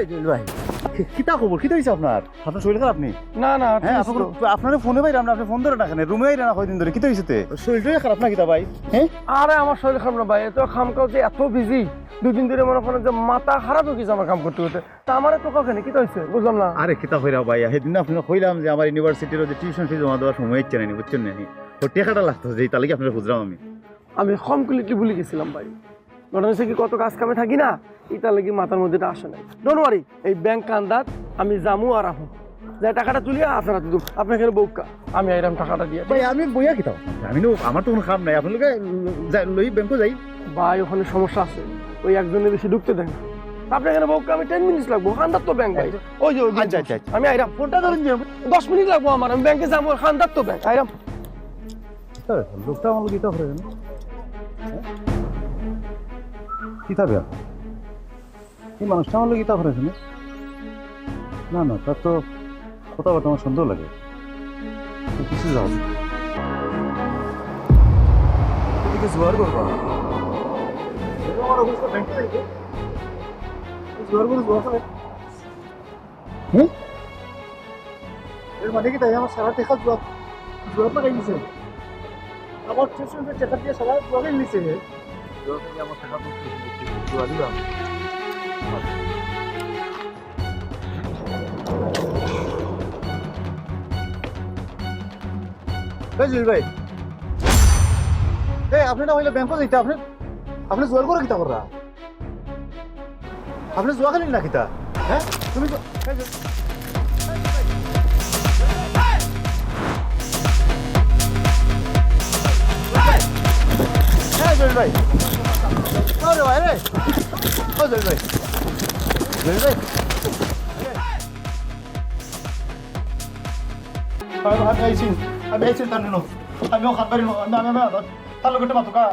এই জুয়েল ভাই কিতা খবর কিতা হইছে আপনার আপনার শরীর খারাপ আপনি না না হ্যাঁ আপনার ফোনে ভাই আমরা আপনি ফোন ধরে রাখেন রুমে আইরা না কয়দিন ধরে কিতা হইছে শরীরটাই খারাপ না কিতা ভাই হ্যাঁ আরে আমার শরীর খারাপ না ভাই এত খামকাও যে এত বিজি দুদিন ধরে মনে করেন যে মাথা খারাপ হয়ে গেছে আমার কাম করতে করতে তা আমার তো কাউকে কি হয়েছে বুঝলাম না আরে কিতা হইরা ভাই সেদিন আপনাকে কইলাম যে আমার ইউনিভার্সিটির যে টিউশন ফি জমা দেওয়ার সময় ইচ্ছে নেই বুঝছেন না ও টাকাটা লাগতো যে তাহলে কি আপনারা খুঁজলাম আমি কমপ্লিটলি ভুলে গেছিলাম ভাই ঘটনা হচ্ছে কি কত কাজ কামে থাকি না এটা লাগি মাথার মধ্যে আসে নাই ডোন্ট ওয়ারি এই ব্যাংক কান্দাত আমি জামু আর আহু যে টাকাটা তুলিয়া আপনারা দিদুম আপনার এখানে বউকা আমি আইরাম টাকাটা দিয়ে ভাই আমি বইয়া কিতা আমি তো আমার তো কোনো কাম নাই আপনাকে লই ব্যাংকে যাই ভাই ওখানে সমস্যা আছে ওই একজনের বেশি ঢুকতে দেন না আপনার এখানে বউকা আমি 10 মিনিট লাগবো খান্দার তো ব্যাংক ভাই ওই যে আচ্ছা আচ্ছা আমি আইরাম ফোনটা ধরেন 10 মিনিট লাগবো আমার আমি ব্যাংকে যাবো খান্দার তো ব্যাংক আইরাম লোকটা আমার কিতা করে কিতা বেয়া এই মানুষটা আমার কিতা করে না না তার তো কথাবার্তা আমার সুন্দর লাগে কিছু যাও এদিকে জোয়ার করবা আমার অবস্থা ব্যাংকে যাইবে জোয়ার করে জোয়ার করে এর মানে কি তাই আমার সারা দেখা জোয়ার জোয়ার লাগাই দিছে আমার টিউশন চেকার দিয়ে সারা জোয়ার নিছে জোয়ার থেকে আমার টাকা তো জোয়ার দিলাম জুয়েল ভাই আপনি না হইলে ব্যাংকে যাইতে আপনি জোয়ার করে কিতা করা আপনি জোয়া খেলেন না কিতা হ্যাঁ তুমি জুয়েল ভাই রে ভাই রে ও জুয়েল ভাই জুয়েল ভাই আমি আইছি তার নিনো আমিও খাবার আমি তার লোকটা মাতুকা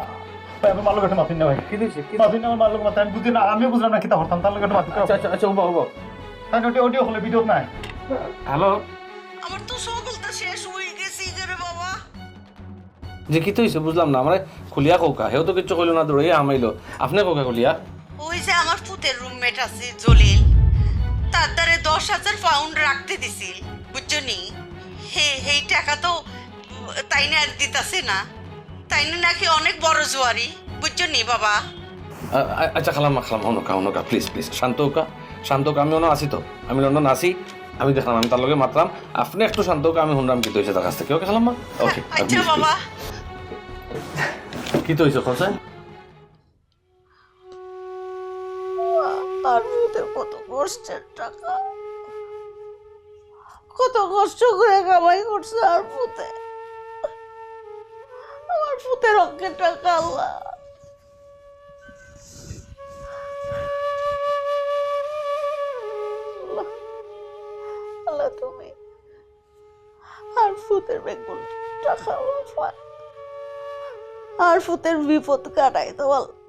আমি মার লোকটা মাফিন না ভাই কি দিছে কি মাফিন না মার লোক মাথা আমি বুঝি না আমিও বুঝলাম না কিতা করতাম তার লোকটা মাতুকা আচ্ছা আচ্ছা হবো হবো তাই অডিও হলে ভিডিও নাই হ্যালো আমার তো সকলটা শেষ হয়ে গেছে রে বাবা যে কি তো হইছে বুঝলাম না আমরা খুলিয়া কৌকা হেও তো কিছু কইলো না দৌড়ে আমাইলো আপনি কৌকা খুলিয়া ওই যে আমার পুতের রুমমেট আছে জলিল তার দ্বারে 10,000 পাউন্ড রাখতে দিছিল বুঝছনি এই টাকা তো তাই না দিতাছে না তাই না নাকি অনেক বড় জোয়ারি বুঝছনি বাবা আচ্ছা খালাম্মা হনকা প্লিজ শান্ত হোকা আমি অন্য আসি তো আমি লন্ডন আসি আমি দেখলাম আমি তার লগে মাত্রাম আপনি একটু শান্ত হোকা আমি শুনলাম কি তো হয়েছে তার কাছ থেকে ওকে খালাম্মা ওকে আচ্ছা বাবা কি তো হয়েছে খোঁজা আর পুতের কত কষ্টের টাকা কত কষ্ট করে কামাই করছে আর পুতে আমার পুতের অঙ্কের টাকা আল্লাহ আল্লাহ তুমি আর ফুতের বেগুন টাকা আর ফুতের বিপদ কাটাই তো আল্লাহ